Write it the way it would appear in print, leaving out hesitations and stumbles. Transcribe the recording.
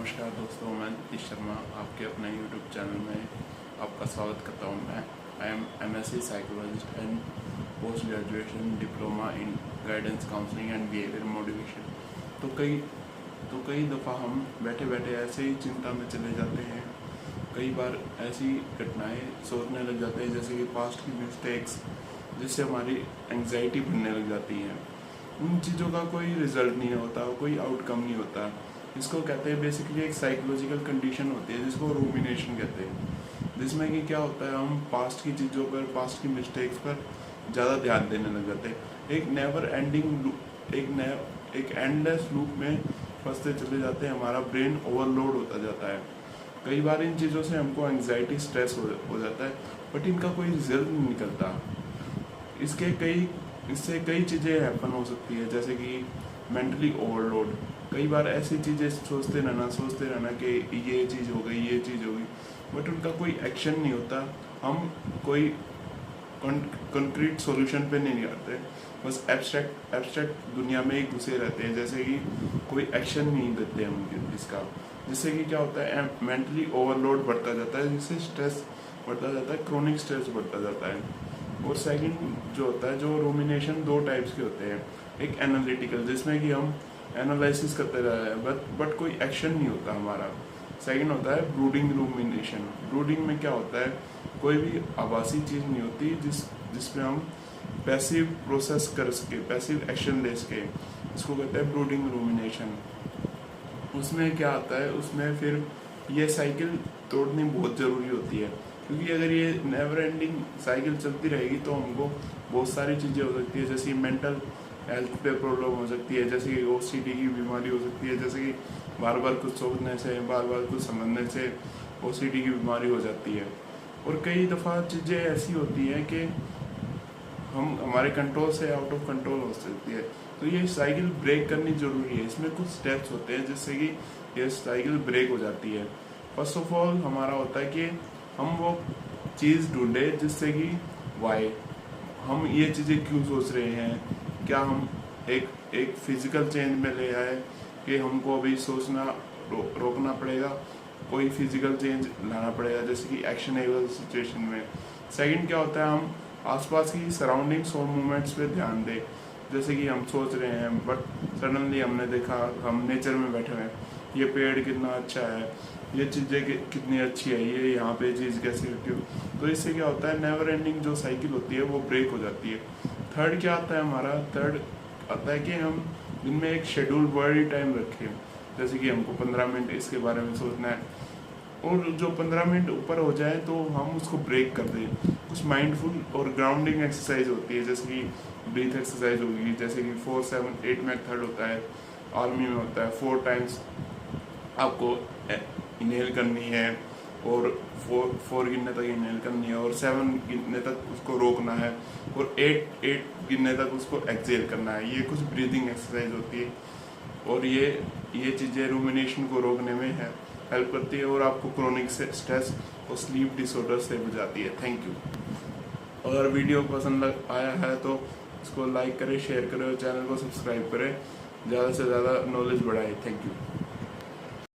नमस्कार दोस्तों, मैं नीतीश शर्मा आपके अपने यूट्यूब चैनल में आपका स्वागत करता हूं। मैं I am MSc psychologist and post graduation diploma in guidance counselling and behaviour motivation. तो कई दफ़ा हम बैठे बैठे ऐसे ही चिंता में चले जाते हैं। कई बार ऐसी घटनाएं सोचने लग जाते हैं जैसे कि पास्ट की मिस्टेक्स, जिससे हमारी एंग्जाइटी बढ़ने लग जाती है। उन चीज़ों का कोई रिजल्ट नहीं होता, कोई आउटकम नहीं होता। इसको कहते हैं बेसिकली एक साइकोलॉजिकल कंडीशन होती है जिसको रूमिनेशन कहते हैं, जिसमें कि क्या होता है हम पास्ट की चीज़ों पर, पास्ट की मिस्टेक्स पर ज़्यादा ध्यान देने लग जाते हैं। एक नेवर एंडिंग एक एंडलेस लूप में फंसते चले जाते हैं। हमारा ब्रेन ओवरलोड होता जाता है। कई बार इन चीज़ों से हमको एंग्जाइटी, स्ट्रेस हो जाता है, बट इनका कोई रिजल्ट नहीं निकलता। इससे कई चीज़ें हैपन हो सकती है, जैसे कि मेंटली ओवरलोड। कई बार ऐसी चीज़ें सोचते रहना कि ये चीज़ हो गई, ये चीज़ हो गई, बट उनका कोई एक्शन नहीं होता। हम कोई कंक्रीट सॉल्यूशन पे नहीं आते, बस एब्स्ट्रैक्ट दुनिया में ही घुसे रहते हैं, जैसे कि कोई एक्शन नहीं देते हम इसका। जिससे कि क्या होता है, मेंटली ओवरलोड बढ़ता जाता है, जिससे स्ट्रेस बढ़ता जाता है, क्रोनिक स्ट्रेस बढ़ता जाता है। और सेकंड जो होता है, जो रूमिनेशन दो टाइप्स के होते हैं। एक एनालिटिकल, जिसमें कि हम एनालिसिस करते रहे हैं बट कोई एक्शन नहीं होता हमारा। सेकंड होता है ब्रूडिंग रूमिनेशन। ब्रूडिंग में क्या होता है, कोई भी आभासी चीज़ नहीं होती जिसमें हम पैसिव प्रोसेस कर सके, पैसिव एक्शन ले सके। इसको कहते हैं ब्रूडिंग रूमिनेशन। उसमें क्या आता है, उसमें फिर ये साइकिल तोड़नी बहुत ज़रूरी होती है, क्योंकि अगर ये नेवर एंडिंग साइकिल चलती रहेगी तो हमको बहुत सारी चीज़ें हो सकती है, जैसे मेंटल हेल्थ पे प्रॉब्लम हो सकती है, जैसे कि OCD की बीमारी हो सकती है, जैसे कि बार बार कुछ सोचने से, बार बार कुछ समझने से OCD की बीमारी हो जाती है। और कई दफ़ा चीज़ें ऐसी होती हैं कि हमारे कंट्रोल से आउट ऑफ कंट्रोल हो सकती है। तो ये साइकिल ब्रेक करनी ज़रूरी है। इसमें कुछ स्टेप्स होते हैं जिससे कि ये साइकिल ब्रेक हो जाती है। फर्स्ट ऑफ ऑल हमारा होता है कि हम वो चीज़ ढूंढे जिससे कि वाई, हम ये चीज़ें क्यों सोच रहे हैं। क्या हम एक फिजिकल चेंज में ले आए कि हमको अभी सोचना रोकना पड़ेगा, कोई फिजिकल चेंज लाना पड़ेगा, जैसे कि एक्शनेबल सिचुएशन में। सेकंड क्या होता है, हम आसपास की सराउंडिंग्स और मूवमेंट्स पे ध्यान दें। जैसे कि हम सोच रहे हैं बट सडनली हमने देखा, हम नेचर में बैठे हुए हैं, ये पेड़ कितना अच्छा है, ये चीज़ें कितनी अच्छी है, ये यहाँ पे चीज़ कैसी होती है। तो इससे क्या होता है, नेवर एंडिंग जो साइकिल होती है वो ब्रेक हो जाती है। थर्ड क्या आता है हमारा, थर्ड आता है कि हम दिन में एक शेड्यूल बॉडी टाइम रखें, जैसे कि हमको 15 मिनट इसके बारे में सोचना है, और जो 15 मिनट ऊपर हो जाए तो हम उसको ब्रेक कर दें। कुछ माइंडफुल और ग्राउंडिंग एक्सरसाइज होती है, जैसे कि ब्रीथ एक्सरसाइज होगी, जैसे कि 4-7-8 मेथड होता है, आर्मी में होता है। 4 टाइम्स आपको इनहेल करनी है, और 4 गिनने तक इनहेल करनी है, और 7 गिनने तक उसको रोकना है, और 8 गिनने तक उसको एक्सहेल करना है। ये कुछ ब्रीदिंग एक्सरसाइज होती है, और ये चीज़ें रूमिनेशन को रोकने में हेल्प करती है, और आपको क्रोनिक स्ट्रेस और स्लीप डिसऑर्डर से बचाती है। Thank you. अगर वीडियो पसंद आया है तो इसको लाइक करें, शेयर करें और चैनल को सब्सक्राइब करें, ज़्यादा से ज़्यादा नॉलेज बढ़ाएं। Thank you.